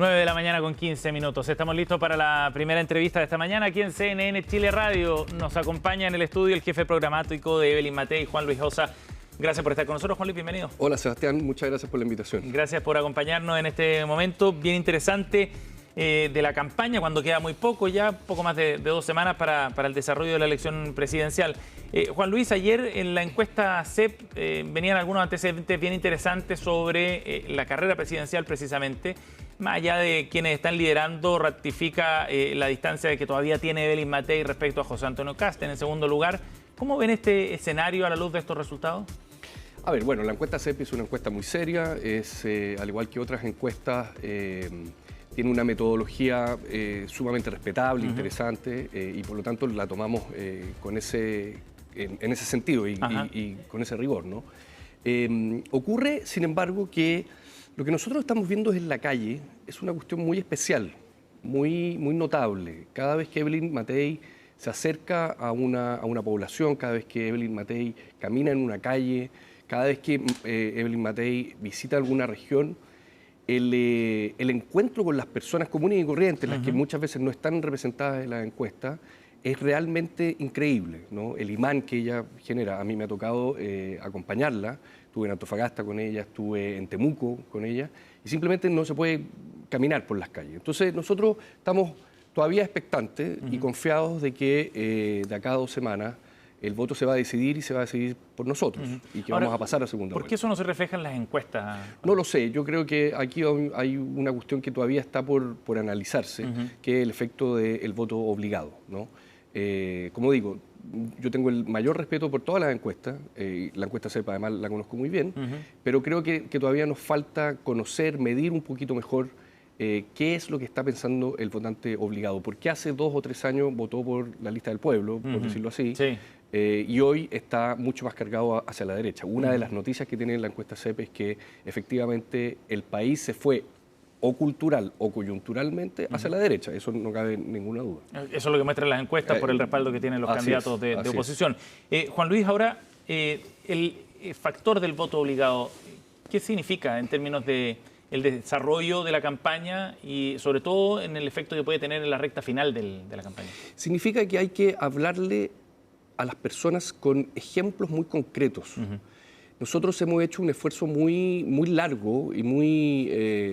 9 de la mañana con 15 minutos. Estamos listos para la primera entrevista de esta mañana aquí en CNN Chile Radio. Nos acompaña en el estudio el jefe programático de Evelyn Matei, Juan Luis Josa. Gracias por estar con nosotros, Juan Luis, bienvenido. Hola Sebastián, muchas gracias por la invitación. Gracias por acompañarnos en este momento bien interesante de la campaña, cuando queda muy poco, ya poco más de 2 semanas para el desarrollo de la elección presidencial. Juan Luis, ayer en la encuesta CEP venían algunos antecedentes bien interesantes sobre la carrera presidencial precisamente. Más allá de quienes están liderando, ratifica la distancia que todavía tiene Evelyn Matei respecto a José Antonio Kast en el segundo lugar. ¿Cómo ven este escenario a la luz de estos resultados? A ver, bueno, la encuesta CEP es una encuesta muy seria, es al igual que otras encuestas, tiene una metodología sumamente respetable, interesante, y por lo tanto la tomamos en ese sentido y con ese rigor, ¿no? Ocurre, sin embargo, que lo que nosotros estamos viendo en la calle es una cuestión muy especial, muy notable. Cada vez que Evelyn Matei se acerca a una población, cada vez que Evelyn Matei camina en una calle, cada vez que Evelyn Matei visita alguna región, el encuentro con las personas comunes y corrientes, las que muchas veces no están representadas en la encuesta, es realmente increíble, ¿no? El imán que ella genera. A mí me ha tocado acompañarla, estuve en Antofagasta con ella, estuve en Temuco con ella, y simplemente no se puede caminar por las calles. Entonces nosotros estamos todavía expectantes y confiados de que de acá a 2 semanas el voto se va a decidir y se va a decidir por nosotros y que vamos a pasar a segunda vuelta. ¿Por qué eso no se refleja en las encuestas? No lo sé, yo creo que aquí hay una cuestión que todavía está por analizarse, que es el efecto del voto obligado, ¿no? Como digo, yo tengo el mayor respeto por todas las encuestas, la encuesta CEP además la conozco muy bien, pero creo que todavía nos falta conocer, medir un poquito mejor qué es lo que está pensando el votante obligado. Porque hace 2 o 3 años votó por la lista del pueblo, por decirlo así, y hoy está mucho más cargado hacia la derecha. Una de las noticias que tiene la encuesta CEP es que efectivamente el país se fue o cultural o coyunturalmente hacia la derecha. Eso no cabe ninguna duda. Eso es lo que muestran las encuestas por el respaldo que tienen los candidatos de oposición. Juan Luis, ahora, el factor del voto obligado, ¿qué significa en términos de el desarrollo de la campaña y sobre todo en el efecto que puede tener en la recta final de la campaña? Significa que hay que hablarle a las personas con ejemplos muy concretos. Nosotros hemos hecho un esfuerzo muy largo y muy,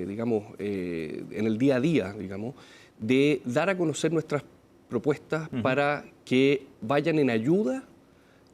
digamos, en el día a día, digamos, de dar a conocer nuestras propuestas para que vayan en ayuda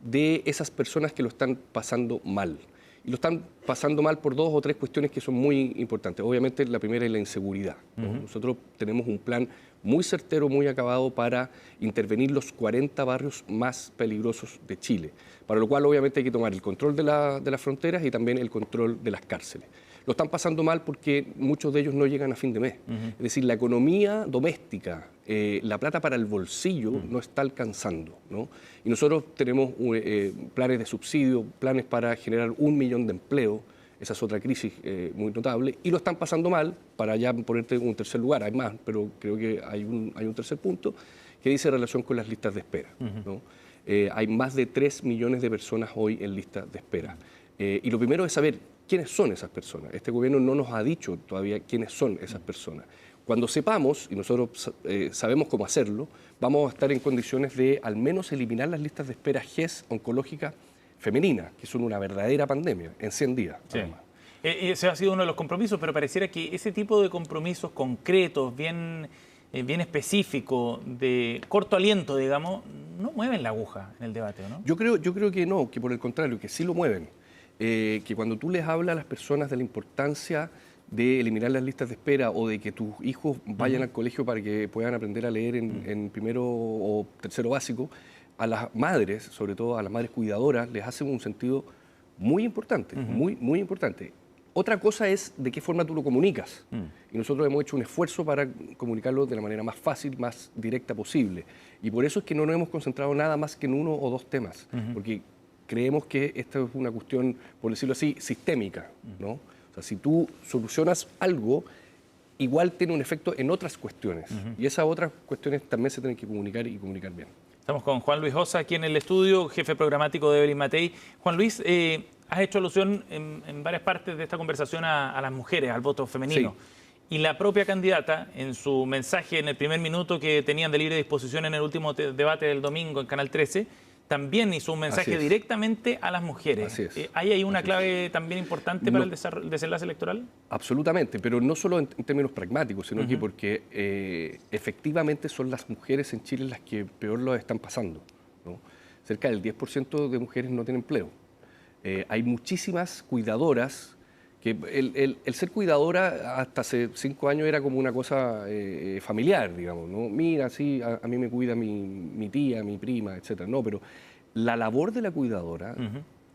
de esas personas que lo están pasando mal. Y lo están pasando mal por 2 o 3 cuestiones que son muy importantes. Obviamente la primera es la inseguridad, ¿no? Nosotros tenemos un plan muy certero, muy acabado para intervenir los 40 barrios más peligrosos de Chile, para lo cual obviamente hay que tomar el control de las fronteras y también el control de las cárceles. Lo están pasando mal porque muchos de ellos no llegan a fin de mes. Es decir, la economía doméstica, la plata para el bolsillo no está alcanzando, ¿no? Y nosotros tenemos planes de subsidio, planes para generar 1 millón de empleos. Esa es otra crisis muy notable. Y lo están pasando mal, para ya ponerte un tercer lugar, hay más, pero creo que hay un tercer punto, que dice relación con las listas de espera, ¿no? Hay más de 3 millones de personas hoy en listas de espera. Y lo primero es saber quiénes son esas personas. Este gobierno no nos ha dicho todavía quiénes son esas personas. Cuando sepamos, y nosotros sabemos cómo hacerlo, vamos a estar en condiciones de al menos eliminar las listas de espera GES oncológica femenina, que son una verdadera pandemia, en 100 días. Ese ha sido uno de los compromisos, pero pareciera que ese tipo de compromisos concretos, bien específicos, de corto aliento, digamos, no mueven la aguja en el debate, ¿no? Yo creo que no, que por el contrario, que sí lo mueven. Que cuando tú les hablas a las personas de la importancia de eliminar las listas de espera o de que tus hijos vayan al colegio para que puedan aprender a leer en primero o tercero básico, a las madres, sobre todo a las madres cuidadoras, les hace un sentido muy importante, muy importante. Otra cosa es de qué forma tú lo comunicas. Y nosotros hemos hecho un esfuerzo para comunicarlo de la manera más fácil, más directa posible. Y por eso es que no nos hemos concentrado nada más que en 1 o 2 temas. Porque creemos que esta es una cuestión, por decirlo así, sistémica, ¿no? O sea, si tú solucionas algo, igual tiene un efecto en otras cuestiones. Y esas otras cuestiones también se tienen que comunicar y comunicar bien. Estamos con Juan Luis Josa aquí en el estudio, jefe programático de Evelyn Matei. Juan Luis, has hecho alusión en varias partes de esta conversación a las mujeres, al voto femenino. Y la propia candidata, en su mensaje en el primer minuto que tenían de libre disposición en el último debate del domingo en Canal 13, también hizo un mensaje directamente a las mujeres. Así es. ¿Hay ahí una clave también importante para el desenlace electoral? Absolutamente, pero no solo en términos pragmáticos, sino que porque efectivamente son las mujeres en Chile las que peor lo están pasando, ¿no? Cerca del 10% de mujeres no tienen empleo. Hay muchísimas cuidadoras, que el ser cuidadora hasta hace 5 años era como una cosa familiar, digamos, ¿no? Mira, sí, a mí me cuida mi tía, mi prima, etcétera. No, pero la labor de la cuidadora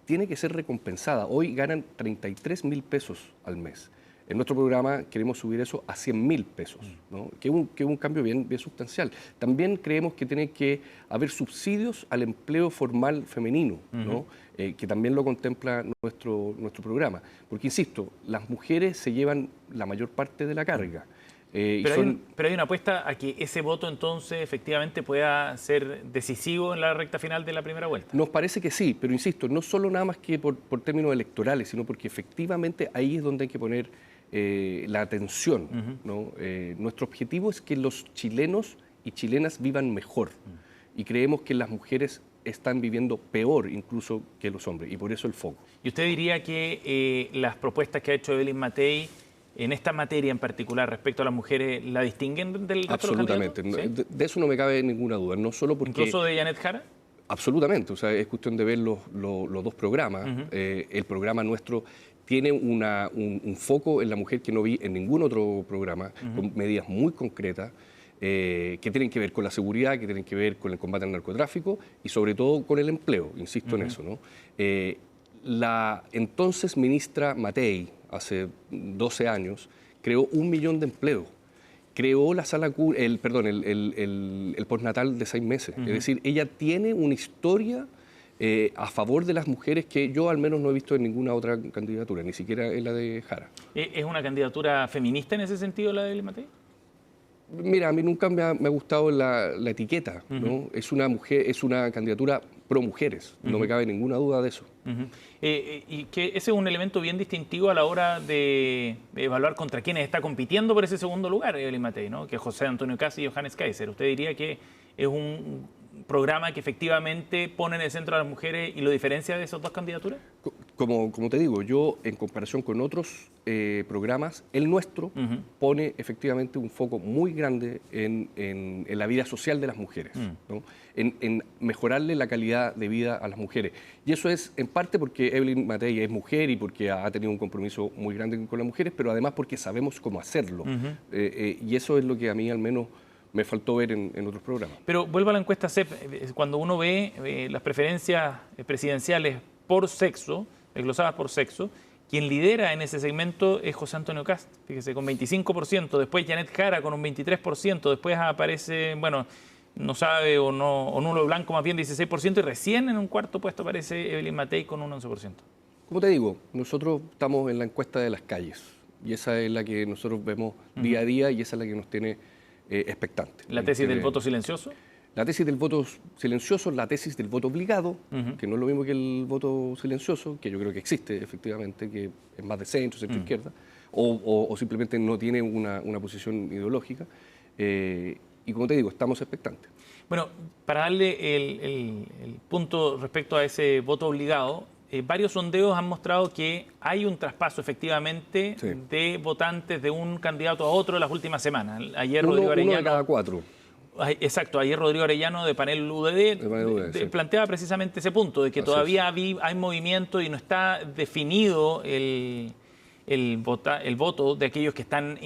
tiene que ser recompensada. Hoy ganan 33.000 pesos al mes. En nuestro programa queremos subir eso a 100.000 pesos, ¿no? que es un cambio bien sustancial. También creemos que tiene que haber subsidios al empleo formal femenino, ¿no? Que también lo contempla nuestro programa. Porque, insisto, las mujeres se llevan la mayor parte de la carga. Pero hay una apuesta a que ese voto entonces efectivamente pueda ser decisivo en la recta final de la primera vuelta. Nos parece que sí, pero insisto, no solo nada más que por términos electorales, sino porque efectivamente ahí es donde hay que poner la atención, ¿no? Nuestro objetivo es que los chilenos y chilenas vivan mejor y creemos que las mujeres están viviendo peor incluso que los hombres y por eso el foco. ¿Y usted diría que las propuestas que ha hecho Evelyn Matei en esta materia en particular respecto a las mujeres la distinguen del resto de los candidatos? Absolutamente, ¿sí? De eso no me cabe ninguna duda, no solo porque... ¿Incluso de Janet Jara? Absolutamente, o sea, es cuestión de ver los dos programas. El programa nuestro tiene un foco en la mujer que no vi en ningún otro programa, con medidas muy concretas, que tienen que ver con la seguridad, que tienen que ver con el combate al narcotráfico y sobre todo con el empleo, insisto en eso, ¿no? La entonces ministra Matei, hace 12 años, creó 1 millón de empleos. Creó la sala, el postnatal de 6 meses. Es decir, ella tiene una historia a favor de las mujeres que yo al menos no he visto en ninguna otra candidatura, ni siquiera en la de Jara. ¿Es una candidatura feminista en ese sentido la de Evelyn Matei? Mira, a mí nunca me ha gustado la etiqueta, ¿no? Es una candidatura pro mujeres, no me cabe ninguna duda de eso. Y que ese es un elemento bien distintivo a la hora de evaluar contra quienes está compitiendo por ese segundo lugar, Evelyn Matei, ¿no? Que es José Antonio Caz y Johannes Kaiser. ¿Usted diría que es un programa que efectivamente pone en el centro a las mujeres y lo diferencia de esas dos candidaturas? Como te digo, yo en comparación con otros programas, el nuestro pone efectivamente un foco muy grande en la vida social de las mujeres, ¿no? En mejorarle la calidad de vida a las mujeres. Y eso es en parte porque Evelyn Matei es mujer y porque ha tenido un compromiso muy grande con las mujeres, pero además porque sabemos cómo hacerlo. Y eso es lo que a mí al menos me faltó ver en otros programas. Pero vuelvo a la encuesta CEP, cuando uno ve las preferencias presidenciales por sexo, desglosadas por sexo, quien lidera en ese segmento es José Antonio Cast, fíjese, con 25%, después Janet Jara con un 23%, después aparece, bueno, no sabe o nulo blanco, más bien 16%, y recién en un cuarto puesto aparece Evelyn Matei con un 11%. Como te digo, nosotros estamos en la encuesta de las calles, y esa es la que nosotros vemos día a día, y esa es la que nos tiene expectante. ¿La tesis del voto silencioso? La tesis del voto silencioso, la tesis del voto obligado, que no es lo mismo que el voto silencioso, que yo creo que existe efectivamente, que es más de centro izquierda, o simplemente no tiene una posición ideológica. Y como te digo, estamos expectantes. Bueno, para darle el punto respecto a ese voto obligado, varios sondeos han mostrado que hay un traspaso efectivamente de votantes de un candidato a otro en las últimas semanas. Ayer Rodrigo Arellano, uno de cada 4. Exacto, ayer Rodrigo Arellano de Panel UDD planteaba precisamente ese punto, de que todavía hay movimiento y no está definido el voto de aquellos que están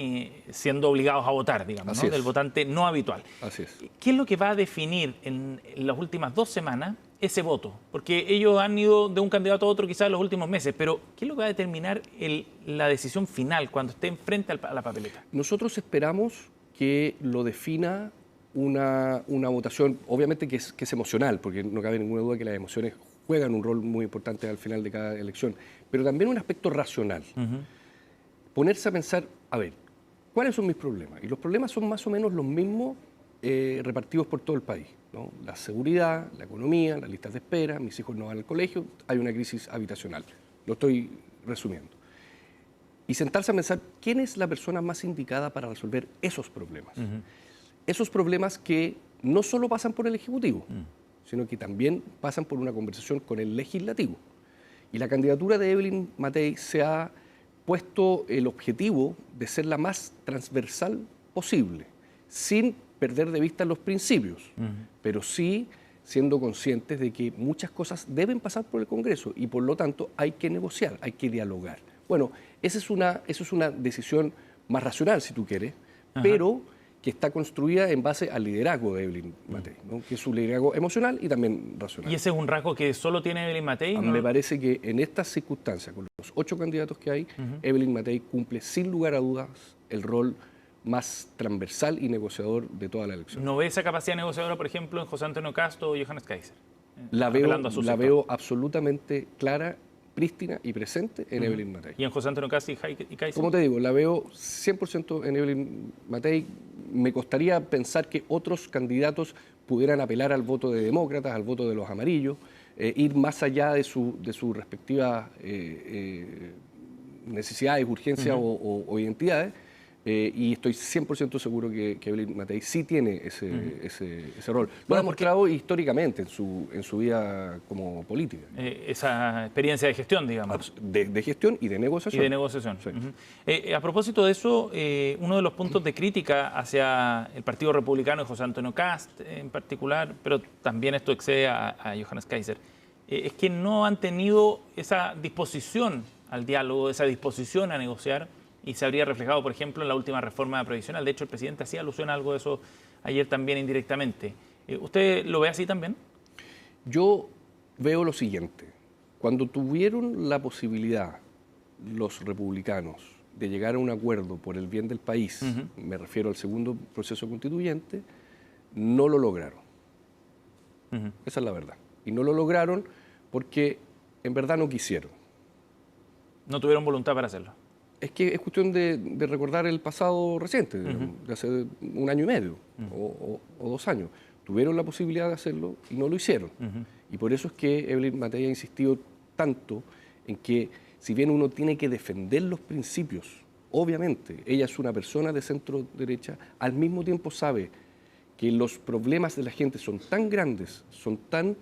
siendo obligados a votar, digamos, ¿no? Del votante no habitual. Así es. ¿Qué es lo que va a definir en las últimas 2 semanas ese voto? Porque ellos han ido de un candidato a otro quizás en los últimos meses, pero ¿qué es lo que va a determinar la decisión final cuando estén frente a la papeleta? Nosotros esperamos que lo defina una votación, obviamente que es emocional, porque no cabe ninguna duda que las emociones juegan un rol muy importante al final de cada elección, pero también un aspecto racional. Ponerse a pensar, a ver, ¿cuáles son mis problemas? Y los problemas son más o menos los mismos repartidos por todo el país, ¿no? La seguridad, la economía, las listas de espera, mis hijos no van al colegio, hay una crisis habitacional. Lo estoy resumiendo. y sentarse a pensar quién es la persona más indicada para resolver esos problemas. Esos problemas que no solo pasan por el Ejecutivo, sino que también pasan por una conversación con el Legislativo. Y la candidatura de Evelyn Matei se ha puesto el objetivo de ser la más transversal posible, sin perder de vista los principios, pero sí siendo conscientes de que muchas cosas deben pasar por el Congreso y por lo tanto hay que negociar, hay que dialogar. Bueno, eso es una decisión más racional, si tú quieres, pero que está construida en base al liderazgo de Evelyn Matei, ¿no? Que es un liderazgo emocional y también racional. ¿Y ese es un rasgo que solo tiene Evelyn Matei? Me parece que en estas circunstancias, con los 8 candidatos que hay, Evelyn Matei cumple sin lugar a dudas el rol más transversal y negociador de toda la elección. ¿No ve esa capacidad negociadora, por ejemplo, en José Antonio Cast o Johannes Kaiser? La veo absolutamente clara, prístina y presente en Evelyn Matei. ¿Y en José Antonio Cast y Kaiser? Como te digo, la veo 100% en Evelyn Matei. Me costaría pensar que otros candidatos pudieran apelar al voto de demócratas, al voto de los amarillos, ir más allá de sus respectivas necesidades, urgencias o identidades. Y estoy 100% seguro que Evelyn Matei sí tiene ese rol. Lo ha demostrado históricamente en su vida como política. Esa experiencia de gestión, digamos. De gestión y de negociación. Y de negociación. Sí. A propósito de eso, uno de los puntos de crítica hacia el Partido Republicano y José Antonio Cast en particular, pero también esto excede a Johannes Kaiser, es que no han tenido esa disposición al diálogo, esa disposición a negociar. Y se habría reflejado, por ejemplo, en la última reforma previsional. De hecho, el presidente hacía alusión a algo de eso ayer también indirectamente. ¿Usted lo ve así también? Yo veo lo siguiente. Cuando tuvieron la posibilidad los republicanos de llegar a un acuerdo por el bien del país, me refiero al segundo proceso constituyente, no lo lograron. Esa es la verdad. Y no lo lograron porque en verdad no quisieron. No tuvieron voluntad para hacerlo. Es que es cuestión de recordar el pasado reciente, digamos, de hace 1 año y medio o 2 años. Tuvieron la posibilidad de hacerlo y no lo hicieron. Y por eso es que Evelyn Matei ha insistido tanto en que, si bien uno tiene que defender los principios, obviamente, ella es una persona de centro derecha, al mismo tiempo sabe que los problemas de la gente son tan grandes, son tan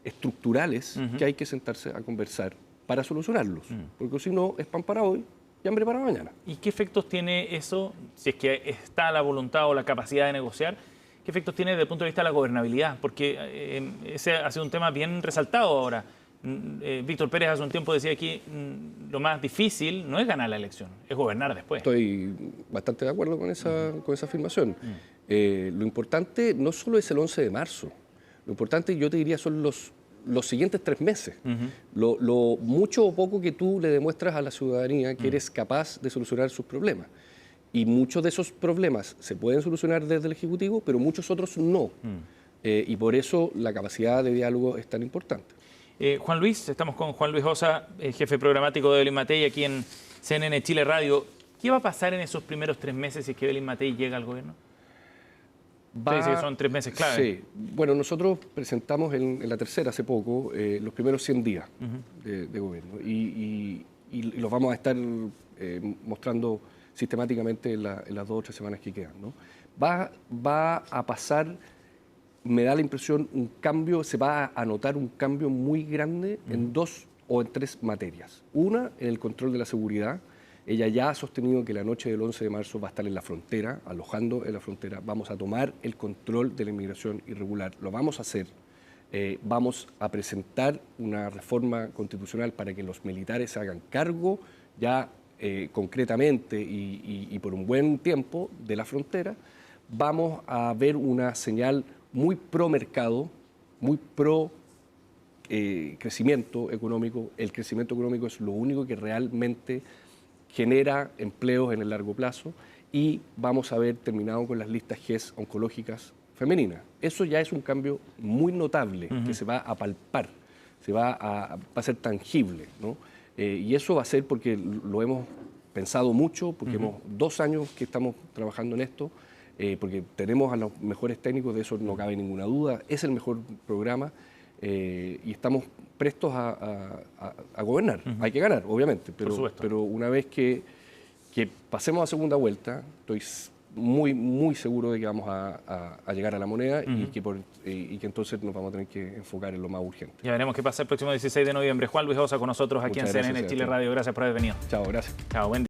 estructurales, que hay que sentarse a conversar para solucionarlos. Porque si no, es pan para hoy y hambre para mañana. ¿Y qué efectos tiene eso, si es que está la voluntad o la capacidad de negociar? ¿Qué efectos tiene desde el punto de vista de la gobernabilidad? Porque ese ha sido un tema bien resaltado ahora. Víctor Pérez hace un tiempo decía aquí, lo más difícil no es ganar la elección, es gobernar después. Estoy bastante de acuerdo con esa afirmación. Lo importante no solo es el 11 de marzo, lo importante yo te diría son los siguientes 3 meses. Lo mucho o poco que tú le demuestras a la ciudadanía que eres capaz de solucionar sus problemas. Y muchos de esos problemas se pueden solucionar desde el Ejecutivo, pero muchos otros no. Y por eso la capacidad de diálogo es tan importante. Juan Luis, estamos con Juan Luis Osa, jefe programático de Evelyn Matei aquí en CNN Chile Radio. ¿Qué va a pasar en esos primeros 3 meses si es que Evelyn Matei llega al gobierno? Usted dice que son 3 meses clave. Sí. Bueno, nosotros presentamos en la tercera hace poco los primeros 100 días de gobierno y los vamos a estar mostrando sistemáticamente en las 2 o 3 semanas que quedan, ¿no? Va a pasar, me da la impresión, un cambio, se va a notar un cambio muy grande en 2 o en 3 materias. Una, en el control de la seguridad. Ella ya ha sostenido que la noche del 11 de marzo va a estar en la frontera, alojando en la frontera. Vamos a tomar el control de la inmigración irregular. Lo vamos a hacer. Vamos a presentar una reforma constitucional para que los militares se hagan cargo ya concretamente y por un buen tiempo de la frontera. Vamos a ver una señal muy pro mercado, muy pro crecimiento económico. El crecimiento económico es lo único que realmente genera empleos en el largo plazo y vamos a haber terminado con las listas GES oncológicas femeninas. Eso ya es un cambio muy notable que se va a palpar, va a ser tangible, ¿no? Y eso va a ser porque lo hemos pensado mucho, porque hemos 2 años que estamos trabajando en esto, porque tenemos a los mejores técnicos, de eso no cabe ninguna duda, es el mejor programa. Y estamos prestos a gobernar. Hay que ganar, obviamente, pero una vez que que pasemos a segunda vuelta. Estoy muy seguro de que vamos a llegar a la moneda y que entonces nos vamos a tener que enfocar en lo más urgente. Ya veremos qué pasa el próximo 16 de noviembre. Juan Luis Ossa con nosotros aquí en CNN Chile Radio. Gracias por haber venido. Chao, gracias. Chao, buen día.